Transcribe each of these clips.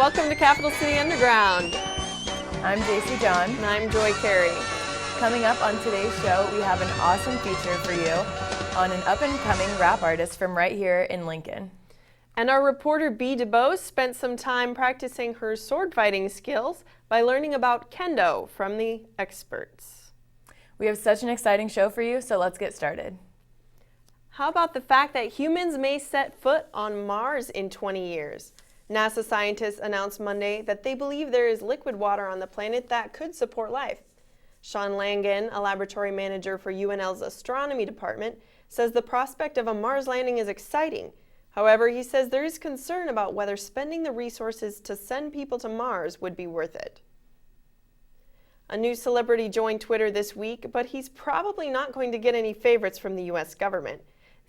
welcome to Capital City Underground. I'm JC John. And I'm Joy Carey. Coming up on today's show, we have an awesome feature for you on an up-and-coming rap artist from right here in Lincoln. And our reporter Bee DeBose spent some time practicing her sword fighting skills by learning about Kendo from the experts. We have such an exciting show for you, so let's get started. How about the fact that humans may set foot on Mars in 20 years? NASA scientists announced Monday that they believe there is liquid water on the planet that could support life. Sean Langan, a laboratory manager for UNL's astronomy department, says the prospect of a Mars landing is exciting. However, he says there is concern about whether spending the resources to send people to Mars would be worth it. A new celebrity joined Twitter this week, but he's probably not going to get any favorites from the U.S. government.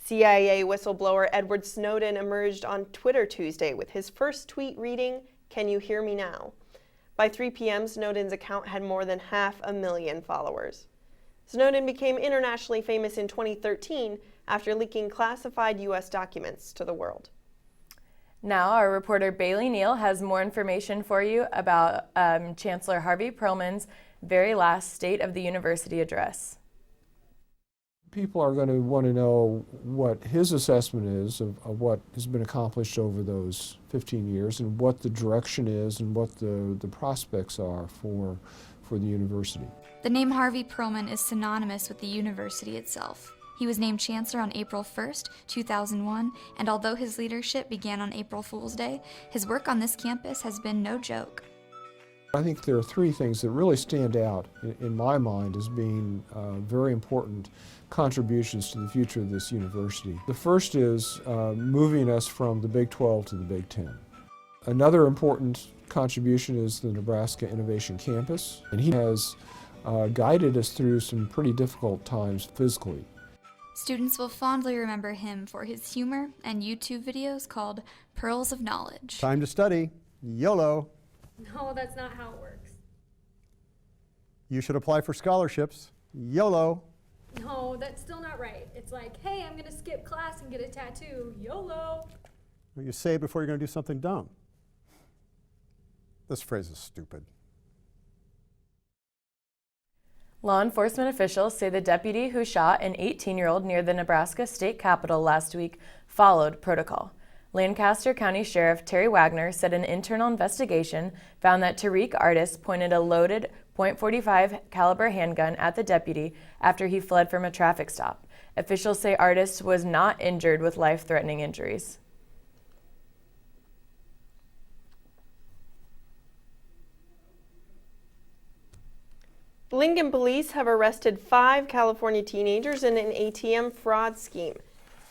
CIA whistleblower Edward Snowden emerged on Twitter Tuesday with his first tweet reading, "Can you hear me now?" By 3 p.m., Snowden's account had more than 500,000 followers. Snowden became internationally famous in 2013 after leaking classified U.S. documents to the world. Now, our reporter Bailey Neal has more information for you about Chancellor Harvey Perlman's very last State of the University address. People are going to want to know what his assessment is of what has been accomplished over those 15 years and what the direction is and what the prospects are for the university. The name Harvey Perlman is synonymous with the university itself. He was named Chancellor on April 1st, 2001, and although his leadership began on April Fool's Day, his work on this campus has been no joke. I think there are three things that really stand out in my mind as being very important contributions to the future of this university. The first is moving us from the Big 12 to the Big 10. Another important contribution is the Nebraska Innovation Campus, and he has guided us through some pretty difficult times physically. Students will fondly remember him for his humor and YouTube videos called Pearls of Knowledge. Time to study. YOLO. No, that's not how it works. You should apply for scholarships. YOLO. No, that's still not right. It's like, hey, I'm going to skip class and get a tattoo. YOLO. Well, you say it before you're going to do something dumb. This phrase is stupid. Law enforcement officials say the deputy who shot an 18-year-old near the Nebraska state capitol last week followed protocol. Lancaster County Sheriff Terry Wagner said an internal investigation found that Tariq Artis pointed a loaded .45 caliber handgun at the deputy after he fled from a traffic stop. Officials say Artis was not injured with life-threatening injuries. Lincoln police have arrested 5 California teenagers in an ATM fraud scheme.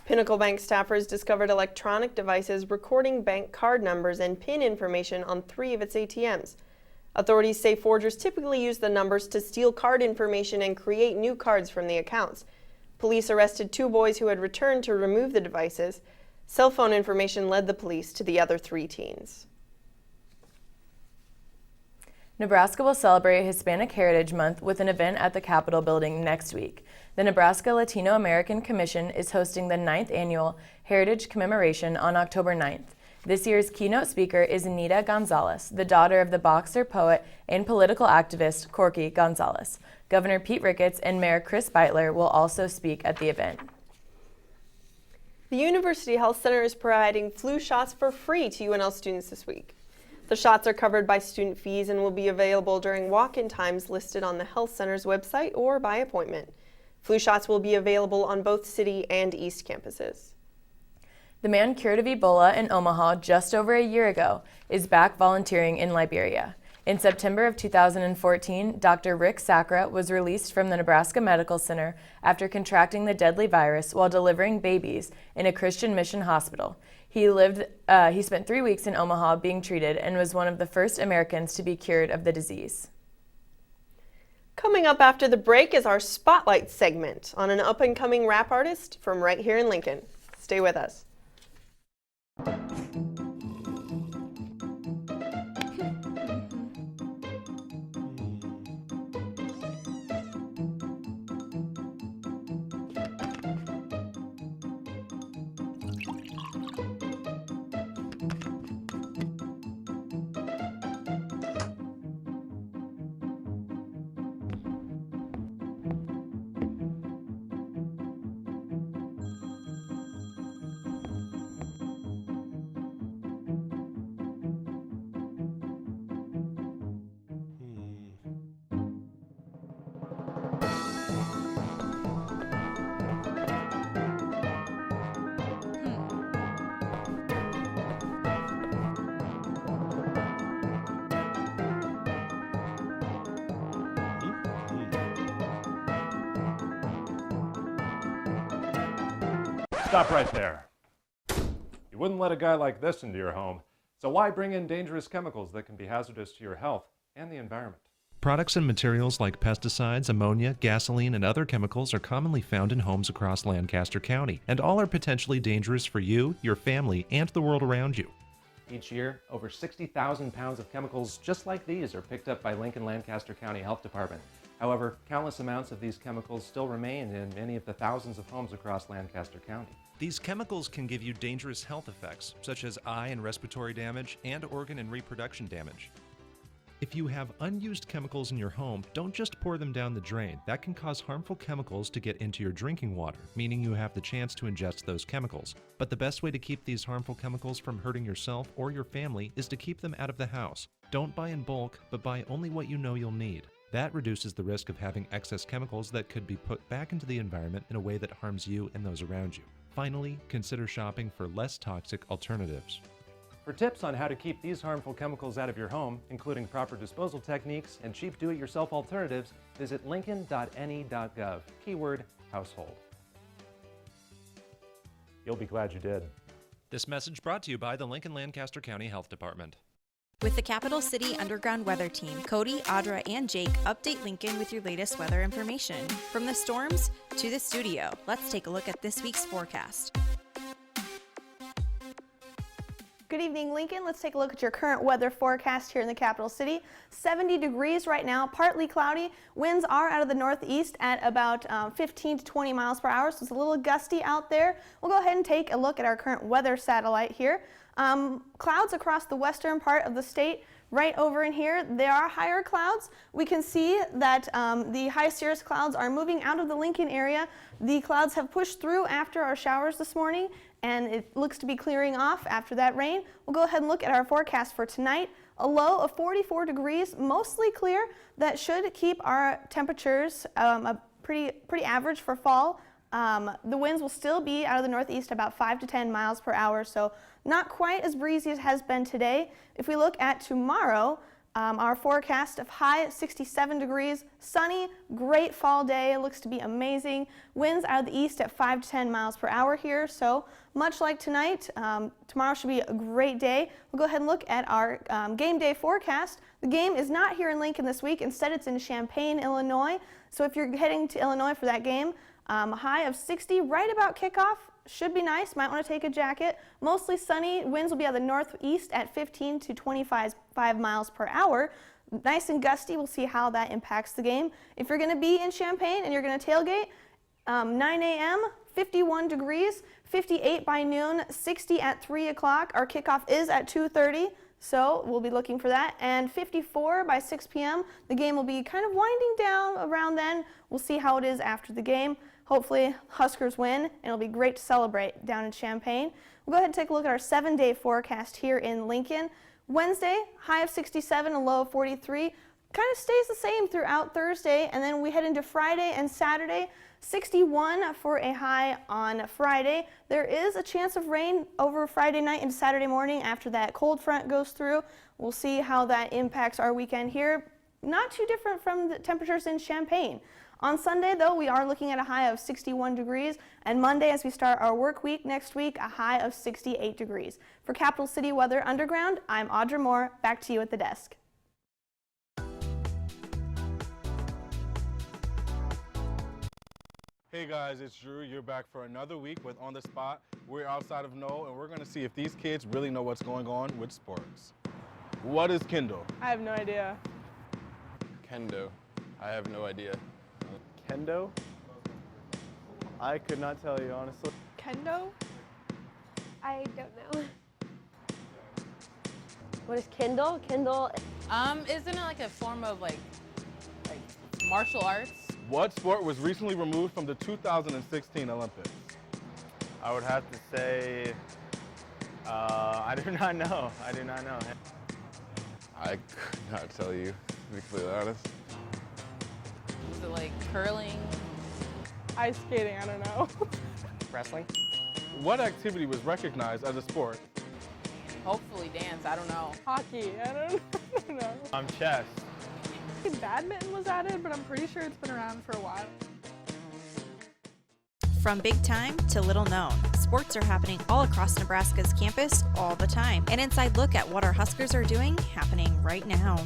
Pinnacle Bank staffers discovered electronic devices recording bank card numbers and PIN information on 3 of its ATMs. Authorities say forgers typically use the numbers to steal card information and create new cards from the accounts. Police arrested 2 boys who had returned to remove the devices. Cell phone information led the police to the other 3 teens. Nebraska will celebrate Hispanic Heritage Month with an event at the Capitol building next week. The Nebraska Latino American Commission is hosting the 9th annual Heritage Commemoration on October 9th. This year's keynote speaker is Anita Gonzalez, the daughter of the boxer, poet, and political activist Corky Gonzalez. Governor Pete Ricketts and Mayor Chris Beitler will also speak at the event. The University Health Center is providing flu shots for free to UNL students this week. The shots are covered by student fees and will be available during walk-in times listed on the Health Center's website or by appointment. Flu shots will be available on both City and East campuses. The man cured of Ebola in Omaha just over a year ago is back volunteering in Liberia. In September of 2014, Dr. Rick Sacra was released from the Nebraska Medical Center after contracting the deadly virus while delivering babies in a Christian mission hospital. He spent 3 weeks in Omaha being treated and was one of the first Americans to be cured of the disease. Coming up after the break is our Spotlight segment on an up-and-coming rap artist from right here in Lincoln. Stay with us. Stop right there. You wouldn't let a guy like this into your home, so why bring in dangerous chemicals that can be hazardous to your health and the environment? Products and materials like pesticides, ammonia, gasoline, and other chemicals are commonly found in homes across Lancaster County, and all are potentially dangerous for you, your family, and the world around you. Each year, over 60,000 pounds of chemicals just like these are picked up by Lincoln Lancaster County Health Department. However, countless amounts of these chemicals still remain in many of the thousands of homes across Lancaster County. These chemicals can give you dangerous health effects, such as eye and respiratory damage and organ and reproduction damage. If you have unused chemicals in your home, don't just pour them down the drain. That can cause harmful chemicals to get into your drinking water, meaning you have the chance to ingest those chemicals. But the best way to keep these harmful chemicals from hurting yourself or your family is to keep them out of the house. Don't buy in bulk, but buy only what you know you'll need. That reduces the risk of having excess chemicals that could be put back into the environment in a way that harms you and those around you. Finally, consider shopping for less toxic alternatives. For tips on how to keep these harmful chemicals out of your home, including proper disposal techniques and cheap do-it-yourself alternatives, visit lincoln.ne.gov, keyword household. You'll be glad you did. This message brought to you by the Lincoln Lancaster County Health Department. With the Capital City Underground Weather Team, Cody, Audra, and Jake update Lincoln with your latest weather information. From the storms to the studio, let's take a look at this week's forecast. Good evening, Lincoln. Let's take a look at your current weather forecast here in the capital city. 70 degrees right now, partly cloudy. Winds are out of the northeast at about 15 to 20 miles per hour, so it's a little gusty out there. We'll go ahead and take a look at our current weather satellite here. Clouds across the western part of the state. Right over in here, there are higher clouds. We can see that the high cirrus clouds are moving out of the Lincoln area. The clouds have pushed through after our showers this morning, and it looks to be clearing off after that rain. We'll go ahead and look at our forecast for tonight. A low of 44 degrees, mostly clear. That should keep our temperatures pretty average for fall. The winds will still be out of the northeast about 5 to 10 miles per hour, so not quite as breezy as it has been today. If we look at tomorrow, our forecast of high 67 degrees, sunny, great fall day. It looks to be amazing. Winds out of the east at 5 to 10 miles per hour here, so much like tonight, tomorrow should be a great day. We'll go ahead and look at our game day forecast. The game is not here in Lincoln this week. Instead, it's in Champaign, Illinois. So if you're heading to Illinois for that game, a high of 60 right about kickoff. Should be nice. Might want to take a jacket. Mostly sunny. Winds will be out of the northeast at 15 to 25 miles per hour. Nice and gusty. We'll see how that impacts the game. If you're going to be in Champaign and you're going to tailgate, 9 a.m., 51 degrees, 58 by noon, 60 at 3 o'clock. Our kickoff is at 2:30. So we'll be looking for that. And 54 by 6 p.m. The game will be kind of winding down around then. We'll see how it is after the game. Hopefully Huskers win, and it'll be great to celebrate down in Champaign. We'll go ahead and take a look at our 7-day forecast here in Lincoln. Wednesday, high of 67, a low of 43. Kind of stays the same throughout Thursday, and then we head into Friday and Saturday. 61 for a high on Friday. There is a chance of rain over Friday night and Saturday morning after that cold front goes through. We'll see how that impacts our weekend here. Not too different from the temperatures in Champaign. On Sunday, though, we are looking at a high of 61 degrees, and Monday, as we start our work week next week, a high of 68 degrees. For Capital City Weather Underground, I'm Audra Moore. Back to you at the desk. Hey guys, it's Drew. You're back for another week with On the Spot. We're outside of Knoll, and we're going to see if these kids really know what's going on with sports. What is Kendo? I have no idea. Kendo. I have no idea. Kendo? I could not tell you, honestly. Kendo? I don't know. What is Kendo? Kendo. Isn't it like a form of like martial arts? What sport was recently removed from the 2016 Olympics? I would have to say, I do not know. I do not know. I could not tell you, to be completely honest. Is it like curling? Ice skating, I don't know. Wrestling. What activity was recognized as a sport? Hopefully dance, I don't know. Hockey, I don't know. Chess. Badminton was added, but I'm pretty sure it's been around for a while. From big time to little known, Sports are happening all across Nebraska's campus all the time. An inside look at what our Huskers are doing happening right now.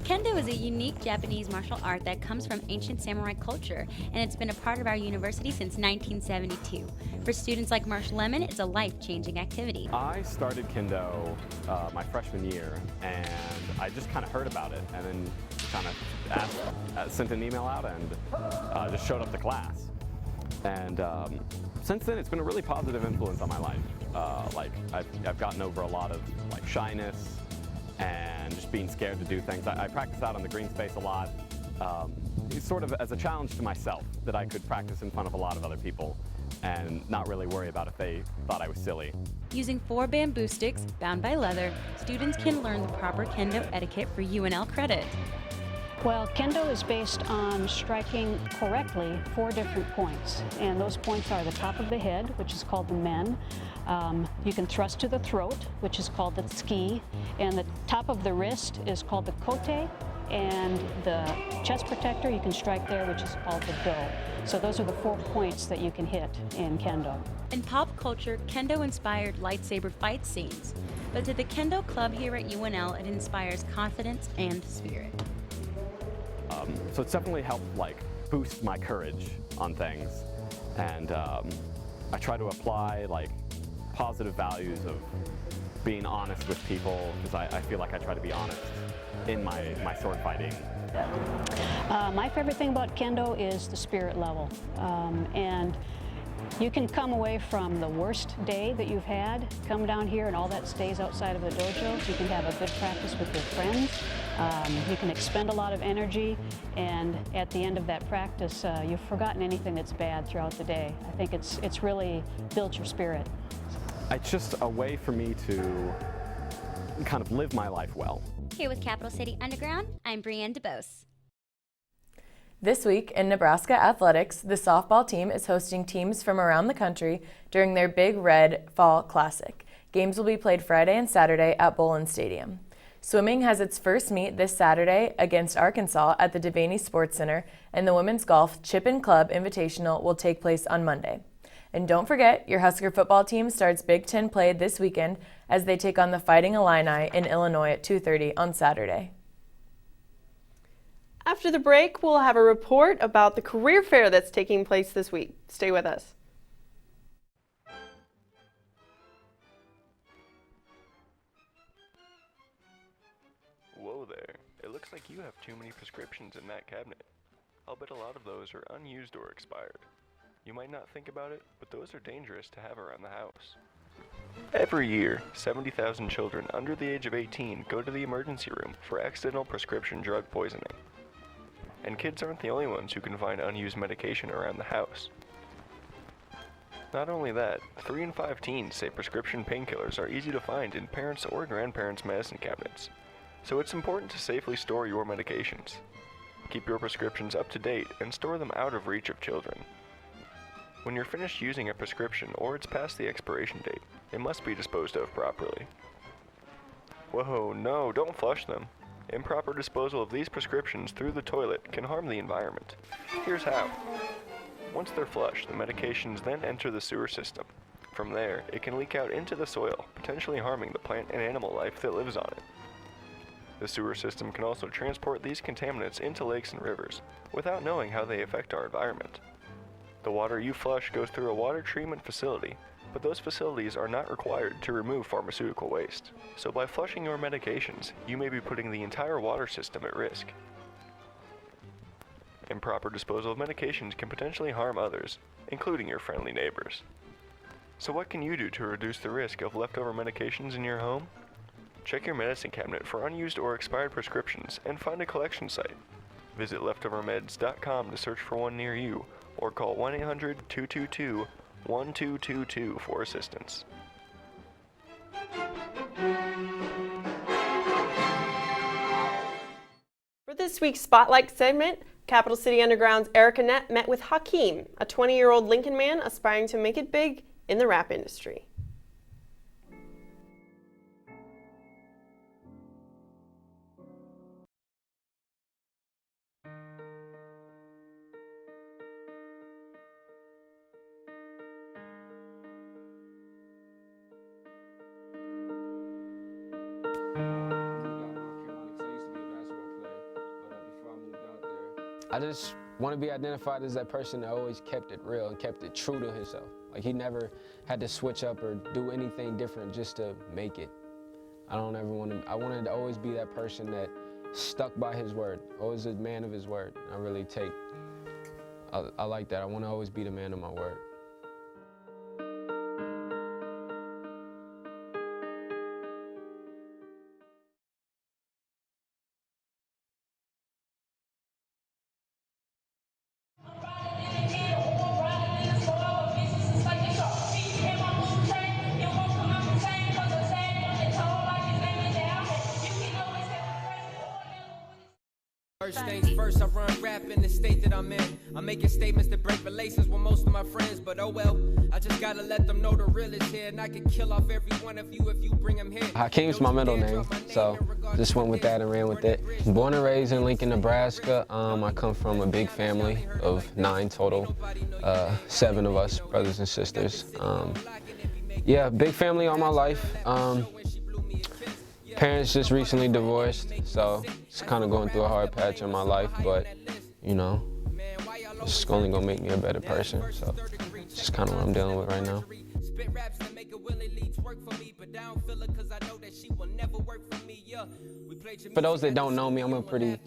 Kendo is a unique Japanese martial art that comes from ancient samurai culture, and it's been a part of our university since 1972. For students like Marsh Lemon, it's a life-changing activity. I started Kendo my freshman year, and I just kind of heard about it, and then kind of sent an email out and just showed up to class. And since then, it's been a really positive influence on my life. Like I've gotten over a lot of like shyness and just being scared to do things. I practice out on the green space a lot, sort of as a challenge to myself that I could practice in front of a lot of other people and not really worry about if they thought I was silly. Using 4 bamboo sticks bound by leather, students can learn the proper Kendo etiquette for UNL credit. Well, Kendo is based on striking correctly 4 different points, and those points are the top of the head, which is called the men. You can thrust to the throat, which is called the tsuki, and the top of the wrist is called the kote, and the chest protector you can strike there, which is called the do. So those are the 4 points that you can hit in Kendo. In pop culture, Kendo inspired lightsaber fight scenes, but to the Kendo club here at UNL, it inspires confidence and spirit. So it's definitely helped like boost my courage on things, and I try to apply like positive values of being honest with people, because I feel like I try to be honest in my sword fighting. My favorite thing about Kendo is the spirit level, and you can come away from the worst day that you've had, come down here and all that stays outside of the dojo. You can have a good practice with your friends. You can expend a lot of energy, and at the end of that practice, you've forgotten anything that's bad throughout the day. I think it's really built your spirit. It's just a way for me to kind of live my life well. Here with Capital City Underground, I'm Brienne DeBose. This week in Nebraska athletics, the softball team is hosting teams from around the country during their Big Red Fall Classic. Games will be played Friday and Saturday at Bolin Stadium. Swimming has its first meet this Saturday against Arkansas at the Devaney Sports Center, and the women's golf Chip and Club Invitational will take place on Monday. And don't forget, your Husker football team starts Big Ten play this weekend as they take on the Fighting Illini in Illinois at 2:30 on Saturday. After the break, we'll have a report about the career fair that's taking place this week. Stay with us. Whoa there. It looks like you have too many prescriptions in that cabinet. I'll bet a lot of those are unused or expired. You might not think about it, but those are dangerous to have around the house. Every year, 70,000 children under the age of 18 go to the emergency room for accidental prescription drug poisoning. And kids aren't the only ones who can find unused medication around the house. Not only that, 3 in 5 teens say prescription painkillers are easy to find in parents' or grandparents' medicine cabinets. So it's important to safely store your medications. Keep your prescriptions up to date and store them out of reach of children. When you're finished using a prescription or it's past the expiration date, it must be disposed of properly. Whoa, no, don't flush them. Improper disposal of these prescriptions through the toilet can harm the environment. Here's how. Once they're flushed, the medications then enter the sewer system. From there, it can leak out into the soil, potentially harming the plant and animal life that lives on it. The sewer system can also transport these contaminants into lakes and rivers, without knowing how they affect our environment. The water you flush goes through a water treatment facility, but those facilities are not required to remove pharmaceutical waste. So by flushing your medications, you may be putting the entire water system at risk. Improper disposal of medications can potentially harm others, including your friendly neighbors. So what can you do to reduce the risk of leftover medications in your home? Check your medicine cabinet for unused or expired prescriptions and find a collection site. Visit leftovermeds.com to search for one near you, or call 1-800-222-1222 for assistance. For this week's Spotlight segment, Capital City Underground's Erica Nett met with Hakim, a 20-year-old Lincoln man aspiring to make it big in the rap industry. I just want to be identified as that person that always kept it real and kept it true to himself. Like he never had to switch up or do anything different just to make it. I don't ever want to, I wanted to always be that person that stuck by his word, always a man of his word. I really I like that. I want to always be the man of my word. First things first, I run rap in the state that I'm in. I'm making statements that break relations with most of my friends, but oh well, I just gotta let them know the real is here, and I can kill off every one of you if you bring them here. Hakim's my middle name, so just went with that and ran with it. Born and raised in Lincoln, Nebraska. I come from a big family of 9 total, 7 of us, brothers and sisters. Yeah, big family all my life. Parents just recently divorced, so it's kind of going through a hard patch in my life, but you know, it's only gonna make me a better person, so it's just kind of what I'm dealing with right now. For those that don't know me, I'm a pretty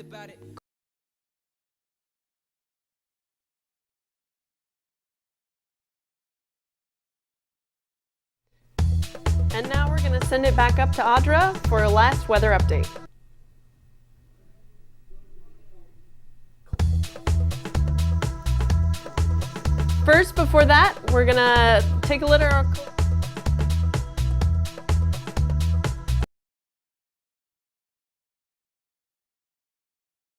And now we're going to send it back up to Audra for a last weather update. First, before that, we're going to take a look at our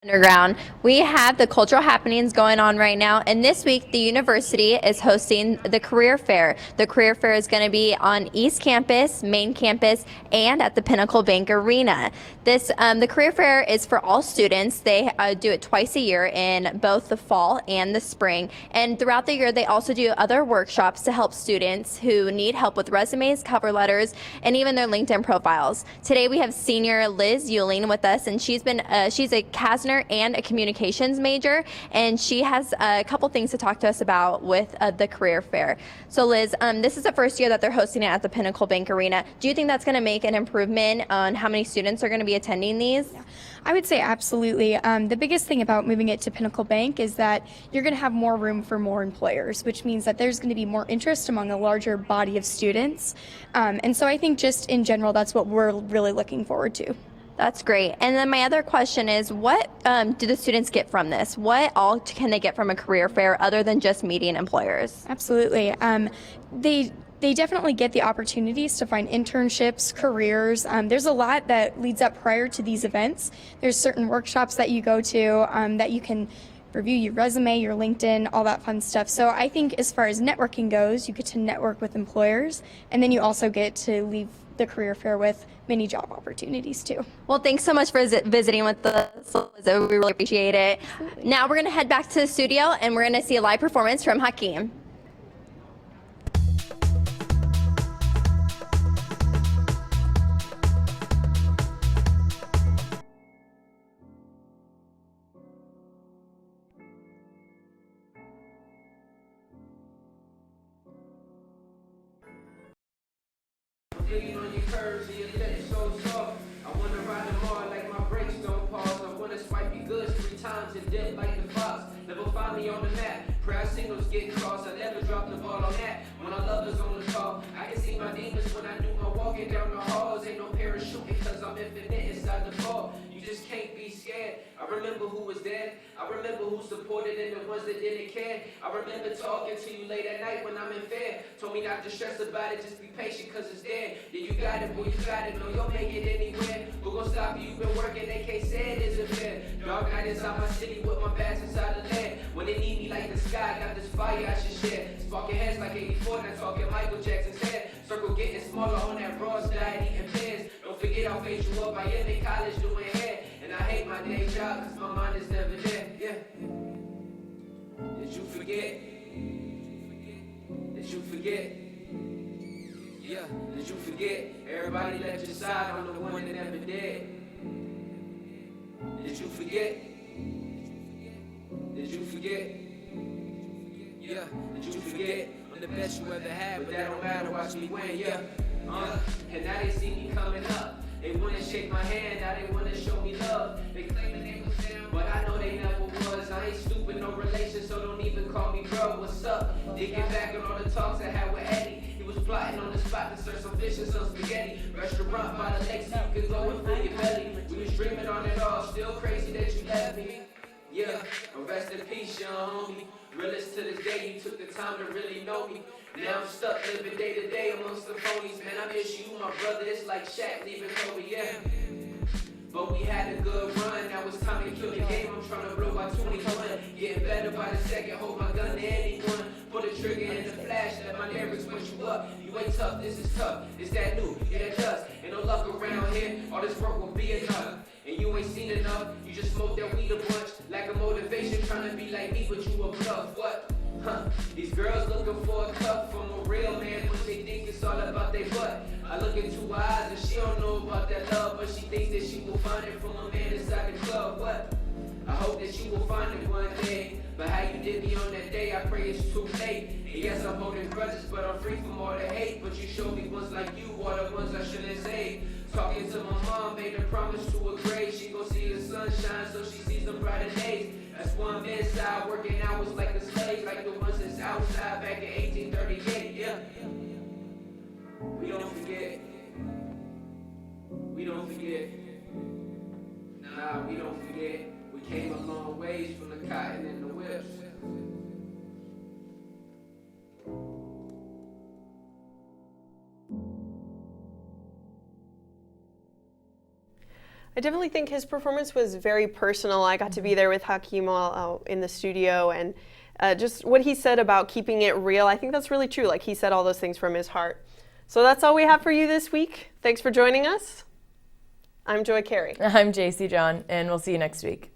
Underground. We have the cultural happenings going on right now, and this week the university is hosting the career fair. The career fair is going to be on East Campus, Main Campus, and at the Pinnacle Bank Arena. The career fair is for all students. They do it twice a year in both the fall and the spring, and throughout the year they also do other workshops to help students who need help with resumes, cover letters, and even their LinkedIn profiles. Today we have senior Liz Euling with us, and she's a Kasner and a communications major, and she has a couple things to talk to us about with the career fair. So Liz, this is the first year that they're hosting it at the Pinnacle Bank Arena. Do you think that's going to make an improvement on how many students are going to be attending these? Yeah, I would say absolutely. The biggest thing about moving it to Pinnacle Bank is that you're going to have more room for more employers, which means that there's going to be more interest among a larger body of students. And so I think just in general, that's what we're really looking forward to. That's great. And then my other question is, what do the students get from this? What all can they get from a career fair other than just meeting employers? Absolutely. They definitely get the opportunities to find internships, careers. There's a lot that leads up prior to these events. There's certain workshops that you go to that you can review your resume, your LinkedIn, all that fun stuff. So I think as far as networking goes, you get to network with employers, and then you also get to leave the career fair with many job opportunities too. Well, thanks so much for visiting with us. We really appreciate it. Absolutely. Now we're going to head back to the studio and we're going to see a live performance from Hakim. Digging on your curves and your lips so soft. I wanna ride them hard like my brakes don't pause. I wanna swipe your goods 3 times and dip like the fox. Never find me on the map. Proud singles get crossed. I never drop the ball on that. When our lovers on the call, I can see my demons when I do my walking down the halls. Ain't no parachute because I'm infinite inside the ball. You just can't be scared. I remember who was there. I remember who supported and the ones that didn't care. I remember talking to you late at night when I'm in bed. Told me not to stress about it, just be patient cause it's there. Yeah, you got it, boy, you got it. No, you'll make it anywhere. Who gon' stop you? You've been working, they can't say it isn't fair. Dark night inside my city with my bags inside the land. When they need me like the sky, got this fire I should share. Sparking heads like 84, now talking Michael Jackson's head. Circle getting smaller on that Ross diet, eating pears. Don't forget I'll face you up. I am in college doing hair. And I hate my day job cause my mind is never there. Yeah. Did you forget? Did you forget? Yeah, did you forget? Everybody left your side, I'm the one that never did. Did you forget? Did you forget? Yeah, did you forget? I'm the best you ever had, but that don't matter, watch me win, yeah. And now they see me coming up. They wanna shake my hand, now they wanna show me love. They claiming they was down, but I know they never was. I ain't stupid, no relation, so don't even call me bro. What's up? Digging back on all the talks I had with Eddie. He was plotting on the spot to serve some fish and some spaghetti. Restaurant by the lake, so you could go and fill your belly. We was dreaming on it all, still crazy that you left me. Yeah, rest in peace, young homie. Realest to this day, you took the time to really know me. Now I'm stuck living day to day amongst the phonies. Man, I miss you, my brother. It's like Shaq leaving Kobe, yeah. But we had a good run. Now it's time to kill the game. I'm trying to blow by 21. Getting better by the second. Hold my gun to anyone. Pull the trigger in the flash. Let my lyrics push you up. You ain't tough. This is tough. Is that new? Yeah, that does. Ain't no luck around here. All this work will be enough. And you ain't seen enough. You just smoke that weed a bunch. Lack of motivation. Trying to be like me, but you a bluff. What? These girls looking for a cup from a real man, but they think it's all about their butt. I look into her eyes and she don't know about that love, but she thinks that she will find it from a man inside the club. What? I hope that you will find it one day. But how you did me on that day, I pray it's too late. And yes, I'm holding grudges, but I'm free from all the hate. But you showed me ones like you, all the ones I shouldn't say. Talking to my mom, made a promise to a grave. She gon' see the sunshine, so she sees the brighter days. That's why I'm inside, working hours like a slave, like the ones that's outside back in 1838, yeah. We don't forget. We don't forget. Nah, we don't forget. We came a long ways from the cotton and the whips. I definitely think his performance was very personal. I got to be there with Hakim while in the studio, and just what he said about keeping it real, I think that's really true. Like, he said all those things from his heart. So that's all we have for you this week. Thanks for joining us. I'm Joy Carey. I'm JC John, and we'll see you next week.